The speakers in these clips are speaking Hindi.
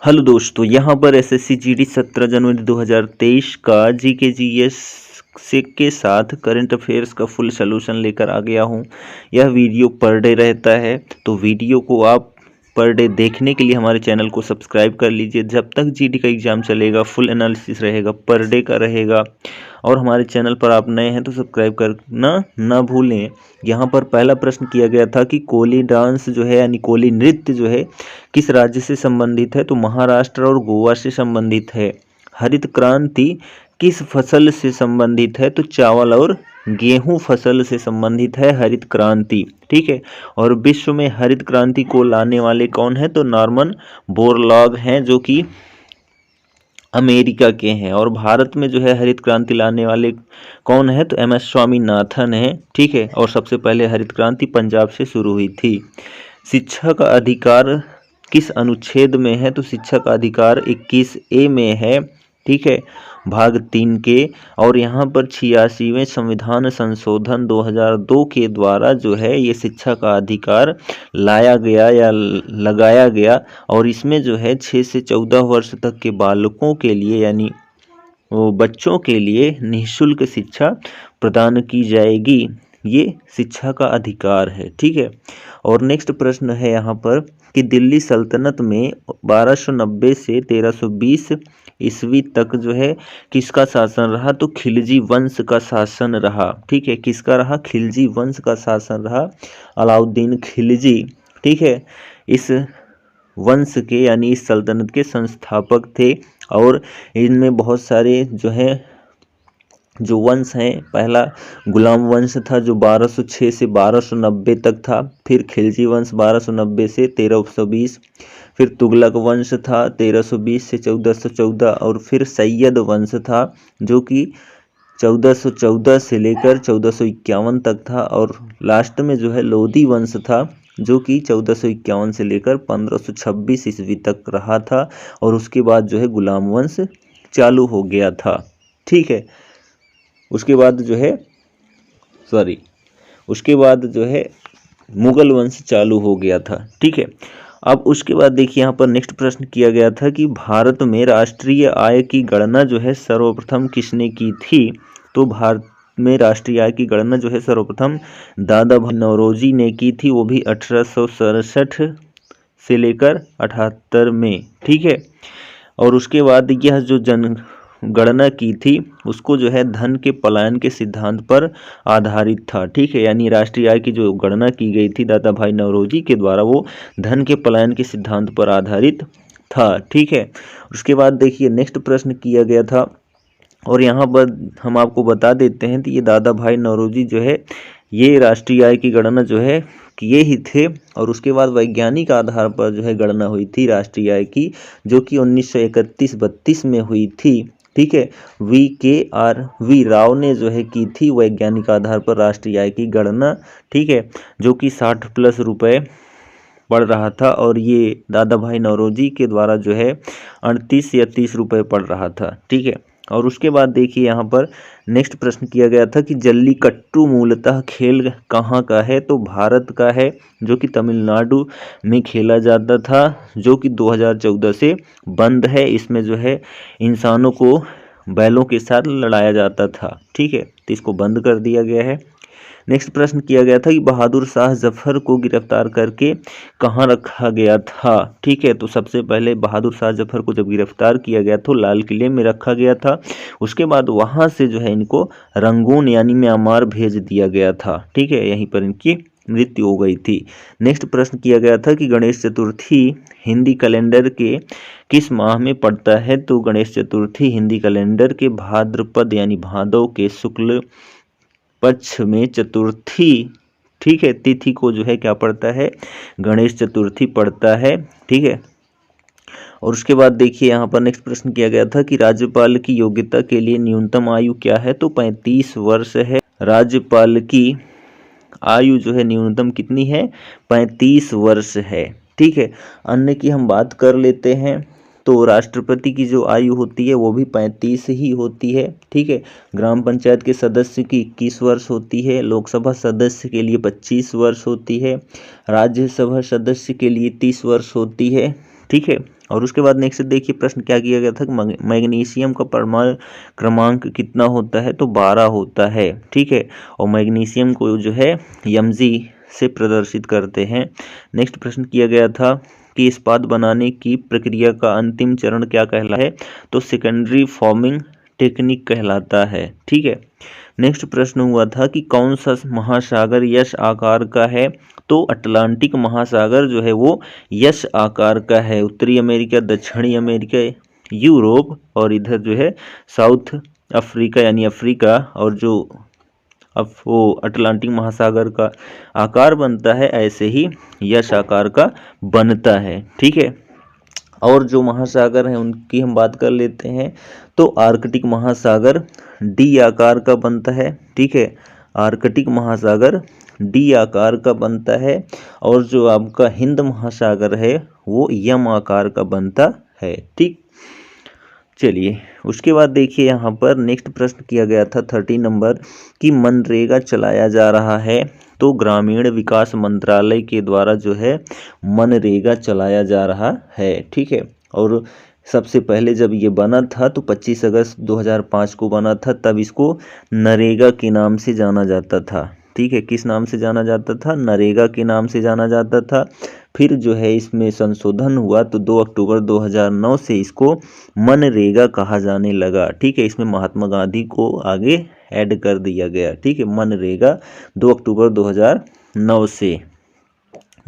हेलो दोस्तों, यहाँ पर एसएससी जीडी 17 जनवरी 2023 का जीके जीएस से के साथ करंट अफेयर्स का फुल सलूशन लेकर आ गया हूँ। यह वीडियो पर डे रहता है, तो वीडियो को आप पर डे देखने के लिए हमारे चैनल को सब्सक्राइब कर लीजिए। जब तक जीडी का एग्ज़ाम चलेगा फुल एनालिसिस रहेगा, पर डे का रहेगा। और हमारे चैनल पर आप नए हैं तो सब्सक्राइब करना ना भूलें। यहाँ पर पहला प्रश्न किया गया था कि कोली डांस जो है यानी कोली नृत्य जो है किस राज्य से संबंधित है, तो महाराष्ट्र और गोवा से संबंधित है। हरित क्रांति किस फसल से संबंधित है, तो चावल और गेहूं फसल से संबंधित है हरित क्रांति। ठीक है। और विश्व में हरित क्रांति को लाने वाले कौन है, तो नॉर्मन बोरलॉग हैं जो कि अमेरिका के हैं। और भारत में जो है हरित क्रांति लाने वाले कौन है, तो एम एस स्वामीनाथन है। ठीक है। और सबसे पहले हरित क्रांति पंजाब से शुरू हुई थी। शिक्षा का अधिकार किस अनुच्छेद में है, तो शिक्षा का अधिकार 21A में है। ठीक है, भाग 3 के। और यहाँ पर 86वें संविधान संशोधन 2002 के द्वारा जो है ये शिक्षा का अधिकार लाया गया या लगाया गया। और इसमें जो है 6 से 14 वर्ष तक के बालकों के लिए यानी वो बच्चों के लिए निःशुल्क शिक्षा प्रदान की जाएगी। ये शिक्षा का अधिकार है। ठीक है। और नेक्स्ट प्रश्न है यहाँ पर कि दिल्ली सल्तनत में 1290 से 1320 ईस्वी तक जो है किसका शासन रहा, तो खिलजी वंश का शासन रहा। ठीक है, किसका रहा, खिलजी वंश का शासन रहा, अलाउद्दीन खिलजी। ठीक है, इस वंश के यानी इस सल्तनत के संस्थापक थे। और इनमें बहुत सारे जो वंश हैं, पहला गुलाम वंश था जो 1206 से 1290 तक था। फिर खिलजी वंश 1290 से 1320। फिर तुगलक वंश था 1320 से 1414। और फिर सैयद वंश था जो कि 1414 से लेकर 1451 तक था। और लास्ट में जो है लोधी वंश था जो कि 1451 से लेकर 1526 ईस्वी तक रहा था। और उसके बाद जो है गुलाम वंश चालू हो गया था। ठीक है। उसके बाद जो है मुगल वंश चालू हो गया था। ठीक है। अब उसके बाद देखिए यहाँ पर नेक्स्ट प्रश्न किया गया था कि भारत में राष्ट्रीय आय की गणना जो है सर्वप्रथम किसने की थी, तो भारत में राष्ट्रीय आय की गणना जो है सर्वप्रथम दादा भाई नौरोजी ने की थी, वो भी 1867 से लेकर 78 में। ठीक है। और उसके बाद यह जो जनगणना की थी उसको जो है धन के पलायन के सिद्धांत पर आधारित था। ठीक है, यानी राष्ट्रीय आय की जो गणना की गई थी दादा भाई नौरोजी के द्वारा वो धन के पलायन के सिद्धांत पर आधारित था। ठीक है। उसके बाद देखिए नेक्स्ट प्रश्न किया गया था, और यहाँ पर हम आपको बता देते हैं कि ये दादा भाई नौरोजी जो है ये राष्ट्रीय आय की गणना जो है किए ही थे। और उसके बाद वैज्ञानिक आधार पर जो है गणना हुई थी राष्ट्रीय आय की, जो कि 1931-32 में हुई थी। ठीक है, VKR राव ने जो है की थी वैज्ञानिक आधार पर राष्ट्रीय आय की गणना। ठीक है, जो कि 60+ रुपए पड़ रहा था। और ये दादा भाई नौरोजी के द्वारा जो है 38 या 30 रुपए पड़ रहा था। ठीक है। और उसके बाद देखिए यहाँ पर नेक्स्ट प्रश्न किया गया था कि जल्लीकट्टू मूलतः खेल कहाँ का है, तो भारत का है, जो कि तमिलनाडु में खेला जाता था, जो कि 2014 से बंद है। इसमें जो है इंसानों को बैलों के साथ लड़ाया जाता था। ठीक है, तो इसको बंद कर दिया गया है। नेक्स्ट प्रश्न किया गया था कि बहादुर शाह जफर को गिरफ्तार करके कहाँ रखा गया था। ठीक है, तो सबसे पहले बहादुर शाह जफर को जब गिरफ्तार किया गया तो लाल किले में रखा गया था। उसके बाद वहाँ से जो है इनको रंगून यानी म्यांमार भेज दिया गया था। ठीक है, यहीं पर इनकी मृत्यु हो गई थी। नेक्स्ट प्रश्न किया गया था कि गणेश चतुर्थी हिंदी कैलेंडर के किस माह में पड़ता है, तो गणेश चतुर्थी हिंदी कैलेंडर के भाद्रपद यानी भादव के शुक्ल पक्ष में चतुर्थी, ठीक है, तिथि को जो है क्या पड़ता है, गणेश चतुर्थी पड़ता है। ठीक है। और उसके बाद देखिए यहाँ पर नेक्स्ट प्रश्न किया गया था कि राज्यपाल की योग्यता के लिए न्यूनतम आयु क्या है, तो 35 वर्ष है। राज्यपाल की आयु जो है न्यूनतम कितनी है, 35 वर्ष है। ठीक है। अन्य की हम बात कर लेते हैं, तो राष्ट्रपति की जो आयु होती है वो भी 35 ही होती है। ठीक है। ग्राम पंचायत के सदस्य की 21 वर्ष होती है। लोकसभा सदस्य के लिए 25 वर्ष होती है। राज्यसभा सदस्य के लिए 30 वर्ष होती है। ठीक है। और उसके बाद नेक्स्ट देखिए प्रश्न क्या किया गया था कि मैग्नीशियम का परमाणु क्रमांक कितना होता है, तो 12 होता है। ठीक है, और मैग्नीशियम को जो है Mg से प्रदर्शित करते हैं। नेक्स्ट प्रश्न किया गया था कि इस्पात बनाने की प्रक्रिया का अंतिम चरण क्या कहलाता है, तो सेकेंडरी फॉर्मिंग टेक्निक कहलाता है। ठीक है, नेक्स्ट प्रश्न हुआ था कि कौन सा महासागर यश आकार का है, तो अटलांटिक महासागर जो है वो यश आकार का है। उत्तरी अमेरिका, दक्षिणी अमेरिका, यूरोप और इधर जो है साउथ अफ्रीका यानी अफ्रीका, और जो अब वो अटलांटिक महासागर का आकार बनता है ऐसे ही यश आकार का बनता है। ठीक है, और जो महासागर हैं उनकी हम बात कर लेते हैं, तो आर्कटिक महासागर डी आकार का बनता है। ठीक है, आर्कटिक महासागर डी आकार का बनता है, और जो आपका हिंद महासागर है वो यम आकार का बनता है। ठीक, चलिए उसके बाद देखिए यहाँ पर नेक्स्ट प्रश्न किया गया था 30 नंबर कि मनरेगा चलाया जा रहा है, तो ग्रामीण विकास मंत्रालय के द्वारा जो है मनरेगा चलाया जा रहा है। ठीक है, और सबसे पहले जब ये बना था तो 25 अगस्त 2005 को बना था, तब इसको नरेगा के नाम से जाना जाता था। ठीक है, किस नाम से जाना जाता था, नरेगा के नाम से जाना जाता था। फिर जो है इसमें संशोधन हुआ तो 2 अक्टूबर 2009 से इसको मनरेगा कहा जाने लगा। ठीक है, इसमें महात्मा गांधी को आगे ऐड कर दिया गया। ठीक है, मनरेगा 2 अक्टूबर 2009 से।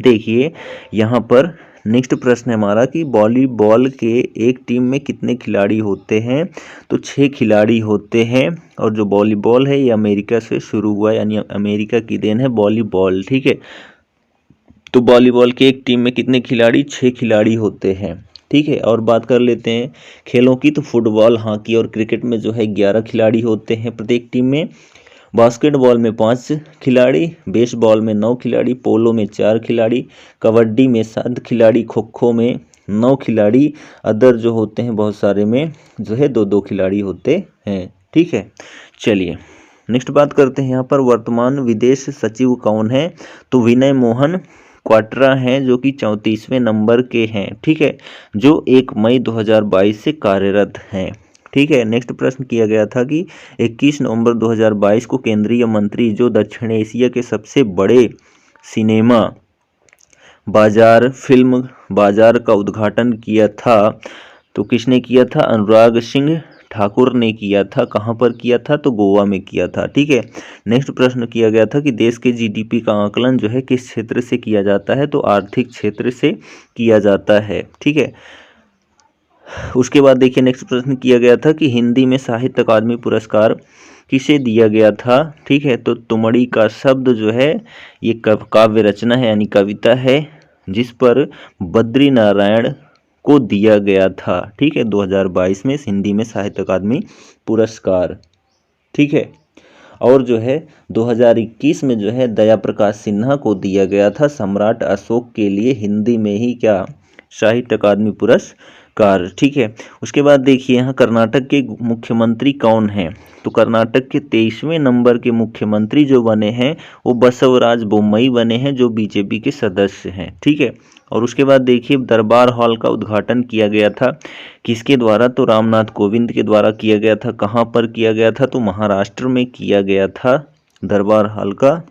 देखिए यहाँ पर नेक्स्ट प्रश्न है हमारा कि वॉलीबॉल के एक टीम में कितने खिलाड़ी होते हैं, तो 6 खिलाड़ी होते हैं। और जो वॉलीबॉल है ये अमेरिका से शुरू हुआ, यानी अमेरिका की देन है वॉलीबॉल। ठीक है, तो वॉलीबॉल के एक टीम में कितने खिलाड़ी, 6 खिलाड़ी होते हैं। ठीक है, और बात कर लेते हैं खेलों की, तो फुटबॉल, हॉकी और क्रिकेट में जो है 11 खिलाड़ी होते हैं प्रत्येक टीम में। बास्केटबॉल में 5 खिलाड़ी, बेसबॉल में 9 खिलाड़ी, पोलो में 4 खिलाड़ी, कबड्डी में 7 खिलाड़ी, खो खो में 9 खिलाड़ी, अदर जो होते हैं बहुत सारे में जो है 2-2 खिलाड़ी होते हैं। ठीक है, चलिए नेक्स्ट बात करते हैं यहाँ पर वर्तमान विदेश सचिव कौन है, तो विनय मोहन क्वाट्रा हैं जो कि 34वें नंबर के हैं। ठीक है, जो 1 मई 2022 से कार्यरत हैं। ठीक है, नेक्स्ट प्रश्न किया गया था कि 21 नवंबर 2022 को केंद्रीय मंत्री जो दक्षिण एशिया के सबसे बड़े सिनेमा बाजार, फिल्म बाजार का उद्घाटन किया था, तो किसने किया था, अनुराग सिंह ठाकुर ने किया था। कहाँ पर किया था, तो गोवा में किया था। ठीक है, नेक्स्ट प्रश्न किया गया था कि देश के जीडीपी का आकलन जो है किस क्षेत्र से किया जाता है, तो आर्थिक क्षेत्र से किया जाता है। ठीक है, उसके बाद देखिए नेक्स्ट प्रश्न किया गया था कि हिंदी में साहित्य अकादमी पुरस्कार किसे दिया गया था। ठीक है, तो तुमड़ी का शब्द जो है ये काव्य रचना है यानी कविता है, जिस पर बद्री नारायण को दिया गया था। ठीक है, 2022 में हिंदी में साहित्य अकादमी पुरस्कार। ठीक है, और जो है 2021 में जो है दया प्रकाश सिन्हा को दिया गया था सम्राट अशोक के लिए हिंदी में ही क्या, साहित्य अकादमी पुरस्कार। ठीक है, उसके बाद देखिए यहाँ कर्नाटक के मुख्यमंत्री कौन हैं, तो कर्नाटक के 23वें नंबर के मुख्यमंत्री जो बने हैं वो बसवराज बोम्मई बने हैं, जो बीजेपी के सदस्य हैं। ठीक है, और उसके बाद देखिए दरबार हॉल का उद्घाटन किया गया था किसके द्वारा, तो रामनाथ कोविंद के द्वारा किया गया था। कहाँ पर किया गया था, तो महाराष्ट्र में किया गया था दरबार हॉल का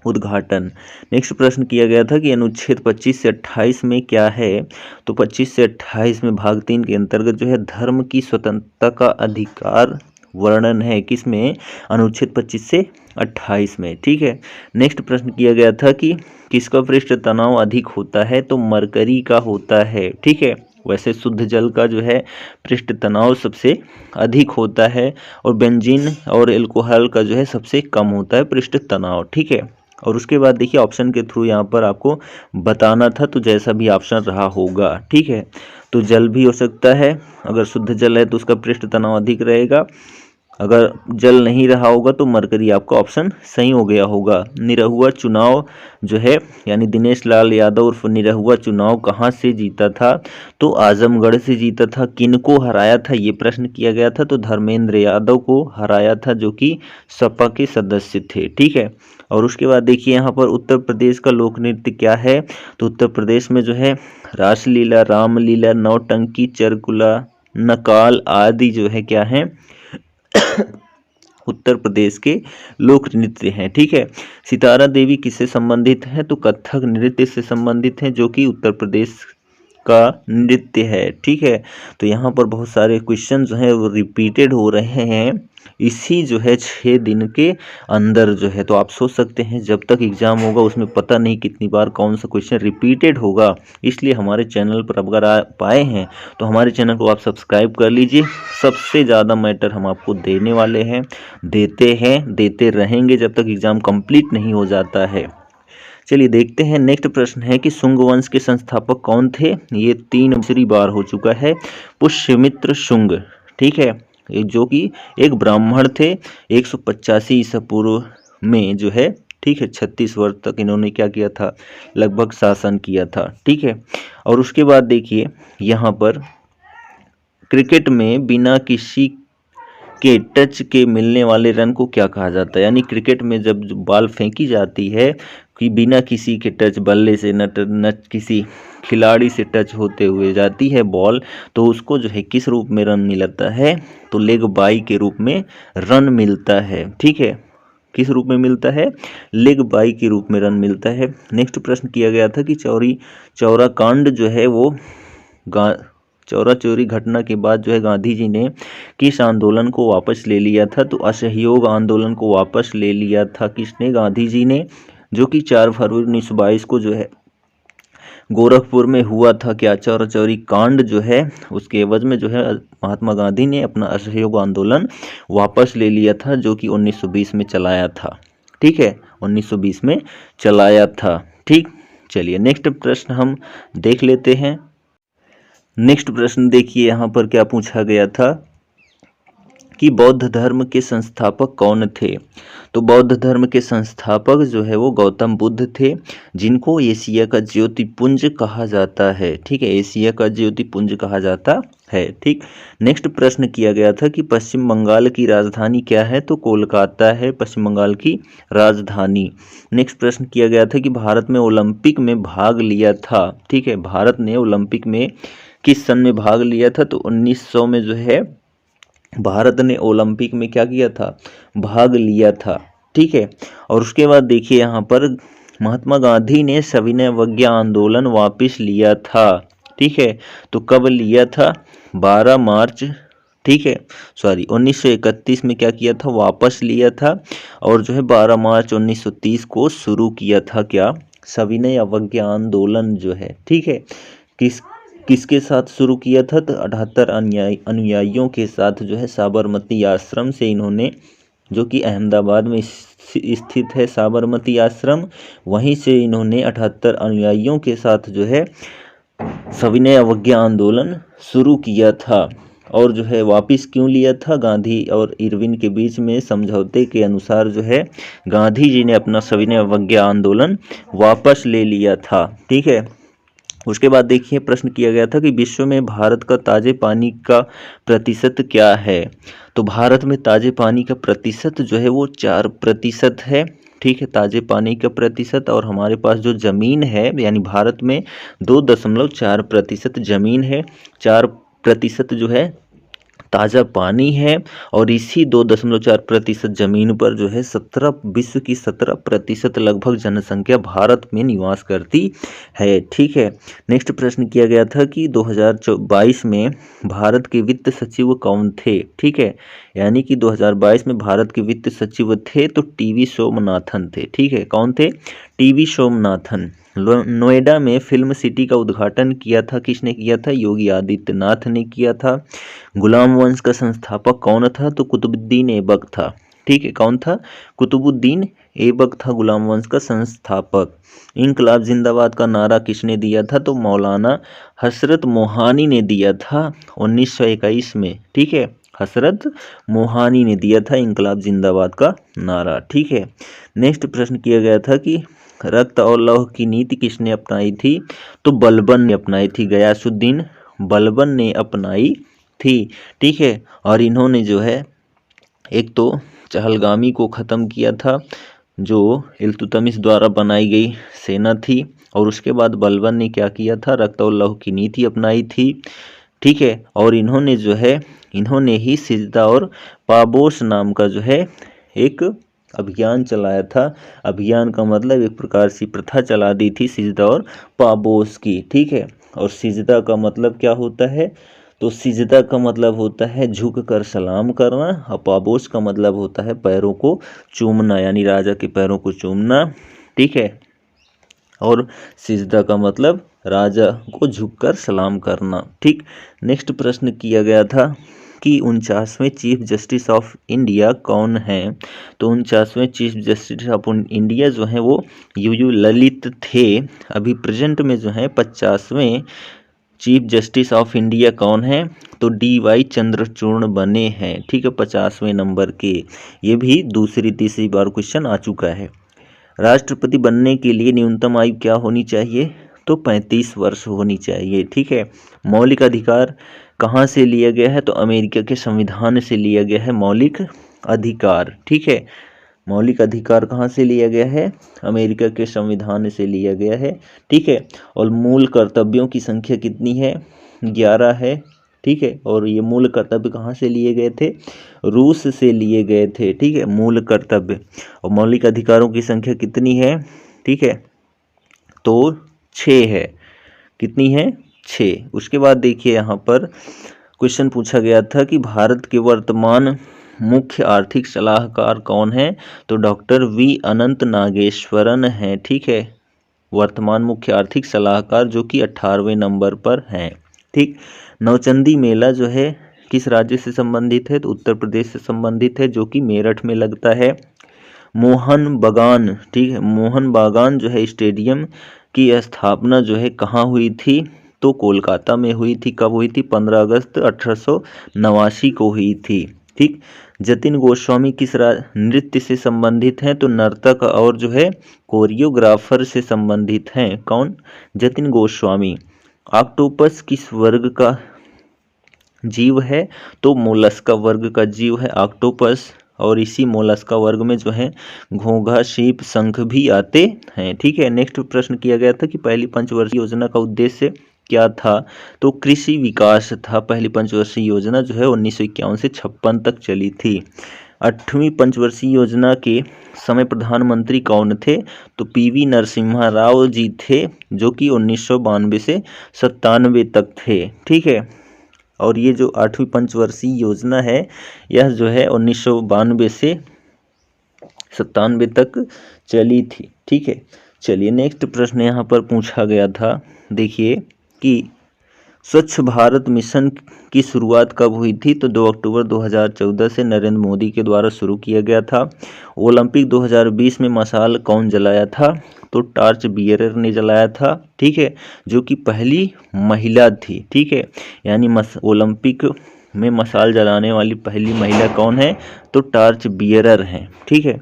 उद्घाटन। नेक्स्ट प्रश्न किया गया था कि अनुच्छेद 25 से 28 में क्या है, तो 25 से 28 में भाग 3 के अंतर्गत जो है धर्म की स्वतंत्रता का अधिकार वर्णन है, किसमें, अनुच्छेद 25 से 28 में। ठीक है, नेक्स्ट प्रश्न किया गया था कि किसका पृष्ठ तनाव अधिक होता है, तो मरकरी का होता है। ठीक है, वैसे शुद्ध जल का जो है पृष्ठ तनाव सबसे अधिक होता है, और बेंजीन और एल्कोहल का जो है सबसे कम होता है पृष्ठ तनाव। ठीक है, और उसके बाद देखिए ऑप्शन के थ्रू यहाँ पर आपको बताना था, तो जैसा भी ऑप्शन रहा होगा। ठीक है, तो जल भी हो सकता है, अगर शुद्ध जल है तो उसका पृष्ठ तनाव अधिक रहेगा, अगर जल नहीं रहा होगा तो मरकरी आपका ऑप्शन सही हो गया होगा। निरहुआ चुनाव जो है यानी दिनेश लाल यादव उर्फ निरहुआ चुनाव कहाँ से जीता था? तो आजमगढ़ से जीता था। किनको हराया था ये प्रश्न किया गया था? तो धर्मेंद्र यादव को हराया था जो कि सपा के सदस्य थे। ठीक है, और उसके बाद देखिए यहाँ पर उत्तर प्रदेश का लोक नृत्य क्या है? तो उत्तर प्रदेश में जो है रासलीला, रामलीला, नौटंकी, चरकुला, नकाल आदि जो है क्या है उत्तर प्रदेश के लोक नृत्य हैं। ठीक है, सितारा देवी किससे संबंधित है? तो कथक नृत्य से संबंधित है जो कि उत्तर प्रदेश का नृत्य है। ठीक है, तो यहाँ पर बहुत सारे क्वेश्चन जो है वो रिपीटेड हो रहे हैं इसी जो है 6 दिन के अंदर जो है। तो आप सोच सकते हैं जब तक एग्जाम होगा उसमें पता नहीं कितनी बार कौन सा क्वेश्चन रिपीटेड होगा। इसलिए हमारे चैनल पर अगर आ पाए हैं तो हमारे चैनल को आप सब्सक्राइब कर लीजिए। सबसे ज़्यादा मैटर हम आपको देने वाले हैं, देते रहेंगे जब तक एग्ज़ाम कंप्लीट नहीं हो जाता है। चलिए देखते हैं नेक्स्ट प्रश्न है कि शुंग वंश के संस्थापक कौन थे? ये 3 बार हो चुका है, पुष्यमित्र शुंग। ठीक है, जो कि एक ब्राह्मण थे। 185 ईसा पूर्व में जो है, ठीक है, 36 वर्ष तक इन्होंने क्या किया था? लगभग शासन किया था। ठीक है, और उसके बाद देखिए यहाँ पर क्रिकेट में बिना किसी के टच के मिलने वाले रन को क्या कहा जाता है? यानी क्रिकेट में जब बॉल फेंकी जाती है कि बिना किसी के टच, बल्ले से न किसी खिलाड़ी से टच होते हुए जाती है बॉल, तो उसको जो है किस रूप में रन मिलता है? तो लेग बाई के रूप में रन मिलता है। ठीक है, किस रूप में मिलता है? लेग बाई के रूप में रन मिलता है। नेक्स्ट प्रश्न किया गया था कि चौरा कांड जो है वो चौरा चोरी घटना के बाद जो है गांधी जी ने किस आंदोलन को वापस ले लिया था? तो असहयोग आंदोलन को वापस ले लिया था किसने? गांधी जी ने, जो कि 4 फरवरी 1922 को जो है गोरखपुर में हुआ था। क्या? चौरा चोरी कांड जो है उसके एवज में जो है महात्मा गांधी ने अपना असहयोग आंदोलन वापस ले लिया था जो कि 1920 में चलाया था। ठीक है, 1920 में चलाया था। ठीक, चलिए नेक्स्ट प्रश्न हम देख लेते हैं। नेक्स्ट प्रश्न देखिए यहाँ पर क्या पूछा गया था कि बौद्ध धर्म के संस्थापक कौन थे? तो बौद्ध धर्म के संस्थापक जो है वो गौतम बुद्ध थे, जिनको एशिया का ज्योतिपुंज कहा जाता है। ठीक है, एशिया का ज्योतिपुंज कहा जाता है। ठीक, नेक्स्ट प्रश्न किया गया था कि पश्चिम बंगाल की राजधानी क्या है? तो कोलकाता है पश्चिम बंगाल की राजधानी। नेक्स्ट प्रश्न किया गया था कि भारत में ओलंपिक में भाग लिया था। ठीक है, भारत ने ओलंपिक में किस सन में भाग लिया था? तो 1900 में जो है भारत ने ओलंपिक में क्या किया था? भाग लिया था। ठीक है, और उसके बाद देखिए यहाँ पर महात्मा गांधी ने सविनय अवज्ञा आंदोलन वापस लिया था। ठीक है, तो कब लिया था? 12 मार्च, ठीक है, सॉरी 1931 में क्या किया था? वापस लिया था। और जो है 12 मार्च 1930 को शुरू किया था क्या? सविनय अवज्ञा आंदोलन जो है। ठीक है, किसके साथ शुरू किया था? तो 78 अनुयायियों के साथ जो है साबरमती आश्रम से इन्होंने, जो कि अहमदाबाद में स्थित है साबरमती आश्रम, वहीं से इन्होंने 78 अनुयायियों के साथ जो है सविनय अवज्ञा आंदोलन शुरू किया था। और जो है वापस क्यों लिया था? गांधी और इरविन के बीच में समझौते के अनुसार जो है गांधी जी ने अपना सविनय अवज्ञा आंदोलन वापस ले लिया था। ठीक है, उसके बाद देखिए प्रश्न किया गया था कि विश्व में भारत का ताजे पानी का प्रतिशत क्या है? तो भारत में ताजे पानी का प्रतिशत जो है वो 4% है। ठीक है, ताजे पानी का प्रतिशत। और हमारे पास जो ज़मीन है यानी भारत में 2.4% ज़मीन है, 4% जो है ताज़ा पानी है। और इसी 2.4% ज़मीन पर जो है 17 की 17% लगभग जनसंख्या भारत में निवास करती है। ठीक है, नेक्स्ट प्रश्न किया गया था कि 2022 में भारत के वित्त सचिव कौन थे? ठीक है, यानी कि 2022 में भारत के वित्त सचिव थे तो टीवी सोमनाथन थे। ठीक है, कौन थे? टीवी सोमनाथन। नोएडा में फिल्म सिटी का उद्घाटन किया था किसने किया था? योगी आदित्यनाथ ने किया था। गुलाम वंश का संस्थापक कौन था? तो कुतुबुद्दीन ऐबक था। ठीक है, कौन था? कुतुबुद्दीन ऐबक था गुलाम वंश का संस्थापक। इनकलाब जिंदाबाद का नारा किसने दिया था? तो मौलाना हजरत मोहानी ने दिया था 1921 में। ठीक है, हसरत मोहानी ने दिया था इंकलाब जिंदाबाद का नारा। ठीक है, नेक्स्ट प्रश्न किया गया था कि रक्त और लौह की नीति किसने अपनाई थी? तो बलबन ने अपनाई थी, गयासुद्दीन बलबन ने अपनाई थी। ठीक है, और इन्होंने जो है एक तो चहलगामी को ख़त्म किया था जो इल्तुतमिश द्वारा बनाई गई सेना थी, और उसके बाद बलबन ने क्या किया था? रक्त और लौह की नीति अपनाई थी। ठीक है, और इन्होंने ही सिजदा और पाबोस नाम का जो है एक अभियान चलाया था। अभियान का मतलब एक प्रकार से प्रथा चला दी थी सिजदा और पाबोस की। ठीक है, और सिजदा का मतलब क्या होता है? तो सिजदा का मतलब होता है झुक कर सलाम करना, और पाबोस का मतलब होता है पैरों को चूमना, यानी राजा के पैरों को चूमना। ठीक है, और सिजदा का मतलब राजा को झुककर सलाम करना। ठीक, नेक्स्ट प्रश्न किया गया था कि 49वें चीफ जस्टिस ऑफ इंडिया कौन हैं? तो 49वें चीफ जस्टिस ऑफ इंडिया जो हैं वो यू ललित थे। अभी प्रेजेंट में जो है 50वें चीफ जस्टिस ऑफ इंडिया कौन है? तो DY चंद्रचूड़ बने हैं। ठीक है, 50वें नंबर के। ये भी दूसरी तीसरी बार क्वेश्चन आ चुका है। राष्ट्रपति बनने के लिए न्यूनतम आयु क्या होनी चाहिए? तो 35 वर्ष होनी चाहिए। ठीक है, मौलिक अधिकार कहाँ से लिया गया है? तो अमेरिका के संविधान से लिया गया है मौलिक अधिकार। ठीक है, मौलिक अधिकार कहाँ से लिया गया है? अमेरिका के संविधान से लिया गया है। ठीक है, और मूल कर्तव्यों की संख्या कितनी है? 11 है। ठीक है, और ये मूल कर्तव्य कहाँ से लिए गए थे? रूस से लिए गए थे। ठीक है, मूल कर्तव्य। और मौलिक अधिकारों की संख्या कितनी है? ठीक है, तो 6 है। कितनी है? 6। उसके बाद देखिए यहाँ पर क्वेश्चन पूछा गया था कि भारत के वर्तमान मुख्य आर्थिक सलाहकार कौन है? तो डॉक्टर V अनंत नागेश्वरन हैं। ठीक है, वर्तमान मुख्य आर्थिक सलाहकार जो कि 18वें नंबर पर हैं। ठीक, नौचंदी मेला जो है किस राज्य से संबंधित है? तो उत्तर प्रदेश से संबंधित है, जो कि मेरठ में लगता है। मोहन बागान, ठीक है, मोहन बागान जो है स्टेडियम की स्थापना जो है कहाँ हुई थी? तो कोलकाता में हुई थी। कब हुई थी? 15 अगस्त 1889 को हुई थी। ठीक, जतिन गोस्वामी किस नृत्य से संबंधित हैं? तो नर्तक और जो है कोरियोग्राफर से संबंधित हैं। कौन? जतिन गोस्वामी। ऑक्टोपस किस वर्ग का जीव है? तो मोलस्का वर्ग का जीव है ऑक्टोपस, और इसी मोलस्का वर्ग में जो है घोंघा, सीप, शंख भी आते हैं। ठीक है, नेक्स्ट प्रश्न किया गया था कि पहली पंचवर्षीय योजना का उद्देश्य क्या था? तो कृषि विकास था। पहली पंचवर्षीय योजना जो है 1951 से 56 तक चली थी। 8वीं पंचवर्षीय योजना के समय प्रधानमंत्री कौन थे? तो PV नरसिम्हा राव जी थे, जो कि 1992 से 97 तक थे। ठीक है, और ये जो 8वीं पंचवर्षीय योजना है यह जो है 1992 से 97 तक चली थी। ठीक है, चलिए नेक्स्ट प्रश्न यहाँ पर पूछा गया था। देखिए कि स्वच्छ भारत मिशन की शुरुआत कब हुई थी? तो 2 अक्टूबर 2014 से नरेंद्र मोदी के द्वारा शुरू किया गया था। ओलंपिक 2020 में मशाल कौन जलाया था? तो टॉर्च बियरर ने जलाया था। ठीक है, जो कि पहली महिला थी। ठीक है, यानी ओलंपिक में मशाल जलाने वाली पहली महिला कौन है? तो टॉर्च बियरर हैं। ठीक है,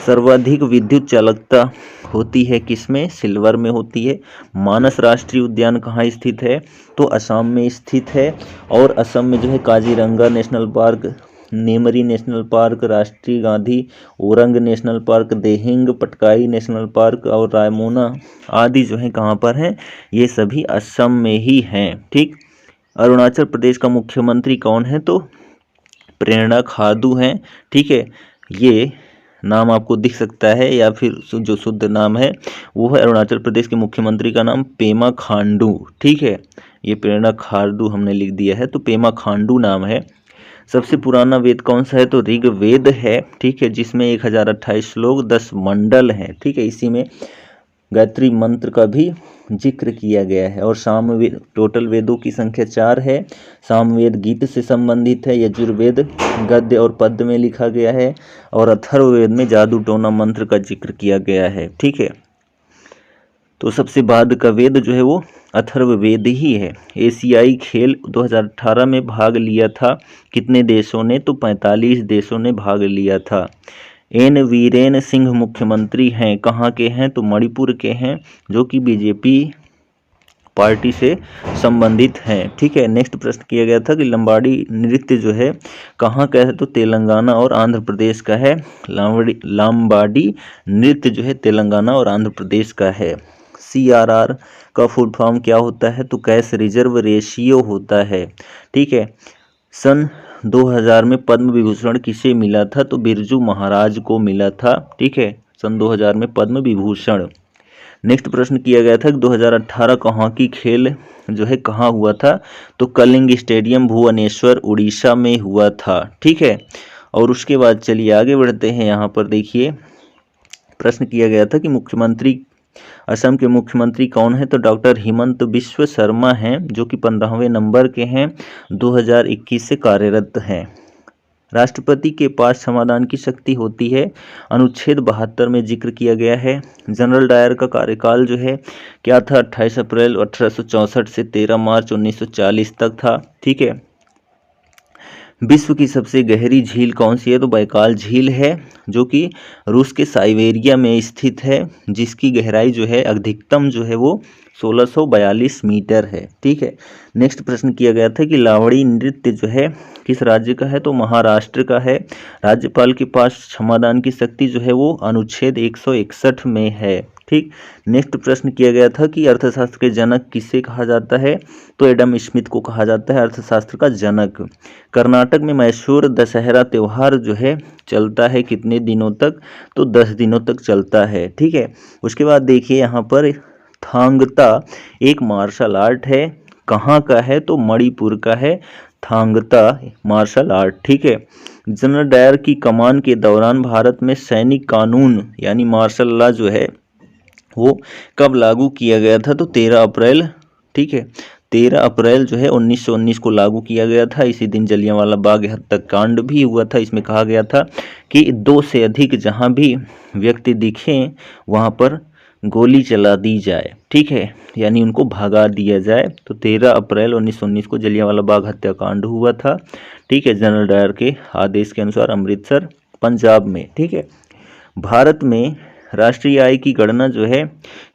सर्वाधिक विद्युत चालकता होती है किसमें? सिल्वर में होती है। मानस राष्ट्रीय उद्यान कहाँ स्थित है? तो असम में स्थित है। और असम में जो है Kaziranga national park, Nameri national park, राष्ट्रीय Gandhi Orang national park, Dehing Patkai national park और रायमोना आदि जो है कहाँ पर हैं? ये सभी असम में ही हैं। ठीक, अरुणाचल प्रदेश का मुख्यमंत्री कौन है? तो प्रेरणा खांडू हैं। ठीक है, ये नाम आपको दिख सकता है, या फिर जो शुद्ध नाम है वो है अरुणाचल प्रदेश के मुख्यमंत्री का नाम पेमा खांडू। ठीक है, ये प्रेरणा खांडू हमने लिख दिया है, तो पेमा खांडू नाम है। सबसे पुराना वेद कौन सा है? तो ऋग्वेद है। ठीक है, जिसमें 1028 श्लोक 10 मंडल हैं। ठीक है, इसी में गायत्री मंत्र का भी जिक्र किया गया है। और सामवेद, टोटल वेदों की संख्या 4 है। सामवेद गीत से संबंधित है। यजुर्वेद गद्य और पद्य में लिखा गया है। और अथर्ववेद में जादू टोना मंत्र का जिक्र किया गया है। ठीक है, तो सबसे बाद का वेद जो है वो अथर्ववेद ही है। एशियाई खेल 2018 में भाग लिया था कितने देशों ने? तो 45 देशों ने भाग लिया था। एन वीरेन सिंह मुख्यमंत्री हैं, कहाँ के हैं? तो मणिपुर के हैं, जो कि बीजेपी पार्टी से संबंधित हैं। ठीक है, नेक्स्ट प्रश्न किया गया था कि लंबाड़ी नृत्य जो है कहाँ का है? तो तेलंगाना और आंध्र प्रदेश का है। लंबाड़ी नृत्य जो है तेलंगाना और आंध्र प्रदेश का है। CRR का फुल फॉर्म क्या होता है? तो कैश रिजर्व रेशियो होता है। ठीक है, सन 2000 में पद्म विभूषण किसे मिला था? तो बिरजू महाराज को मिला था। ठीक है, सन 2000 में पद्म विभूषण। नेक्स्ट प्रश्न किया गया था कि 2018 का हॉकी खेल जो है कहाँ हुआ था? तो कलिंग स्टेडियम भुवनेश्वर उड़ीसा में हुआ था। ठीक है, और उसके बाद चलिए आगे बढ़ते हैं। यहाँ पर देखिए प्रश्न किया गया था कि मुख्यमंत्री असम के मुख्यमंत्री कौन है? तो डॉक्टर हिमंत बिश्व शर्मा हैं, जो कि 15वें नंबर के हैं, 2021 से कार्यरत हैं। राष्ट्रपति के पास समाधान की शक्ति होती है, अनुच्छेद 72 में जिक्र किया गया है। जनरल डायर का कार्यकाल जो है क्या था? 28 अप्रैल 1864 से 13 मार्च 1940 तक था। ठीक है, विश्व की सबसे गहरी झील कौन सी है? तो बैकाल झील है, जो कि रूस के साइबेरिया में स्थित है, जिसकी गहराई जो है अधिकतम जो है वो 1642 मीटर है। ठीक है, नेक्स्ट प्रश्न किया गया था कि लावड़ी नृत्य जो है किस राज्य का है? तो महाराष्ट्र का है। राज्यपाल के पास क्षमादान की शक्ति जो है वो अनुच्छेद 161 में है। ठीक, नेक्स्ट प्रश्न किया गया था कि अर्थशास्त्र के जनक किसे कहा जाता है? तो एडम स्मिथ को कहा जाता है अर्थशास्त्र का जनक। कर्नाटक में मैसूर दशहरा त्यौहार जो है चलता है कितने दिनों तक? तो 10 दिनों तक चलता है। ठीक है, उसके बाद देखिए यहाँ पर थांगता एक मार्शल आर्ट है, कहाँ का है? तो मणिपुर का है थांगता मार्शल आर्ट। ठीक है, जनरल डायर की कमान के दौरान भारत में सैनिक कानून यानी मार्शल लॉ जो है वो कब लागू किया गया था? तो 13 अप्रैल। ठीक है, 13 अप्रैल जो है 1919 को लागू किया गया था। इसी दिन जलियांवाला बाग हत्याकांड भी हुआ था। इसमें कहा गया था कि 2 से अधिक जहां भी व्यक्ति दिखें वहां पर गोली चला दी जाए। ठीक है, यानी उनको भगा दिया जाए। तो 13 अप्रैल 1919 को जलियांवाला बाग हत्याकांड हुआ था। ठीक है, जनरल डायर के आदेश के अनुसार अमृतसर पंजाब में। ठीक है, भारत में राष्ट्रीय आय की गणना जो है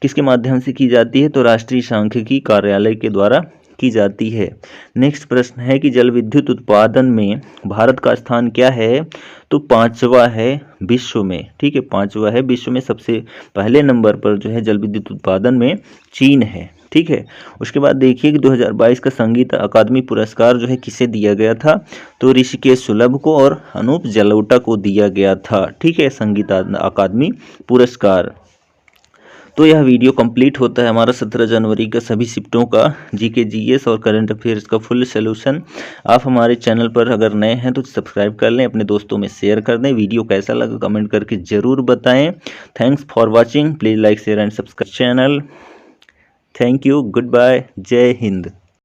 किसके माध्यम से की जाती है? तो राष्ट्रीय सांख्यिकी कार्यालय के द्वारा की जाती है। नेक्स्ट प्रश्न है कि जल विद्युत उत्पादन में भारत का स्थान क्या है? तो 5वां है विश्व में। ठीक है, 5वां है विश्व में। सबसे पहले नंबर पर जो है जल विद्युत उत्पादन में चीन है। ठीक है, उसके बाद देखिए कि 2022 का संगीत अकादमी पुरस्कार जो है किसे दिया गया था? तो ऋषिकेश सुलभ को और अनूप जलोटा को दिया गया था। ठीक है, संगीत अकादमी पुरस्कार। तो यह वीडियो कंप्लीट होता है हमारा 17 जनवरी का सभी शिफ्टों का जीके जीएस और करंट अफेयर्स का फुल सोल्यूशन। आप हमारे चैनल पर अगर नए हैं तो सब्सक्राइब कर लें, अपने दोस्तों में शेयर कर दें। वीडियो कैसा लगा कमेंट करके ज़रूर बताएं। Thanks for watching, please like share and subscribe channel. Thank you, goodbye, जय हिंद।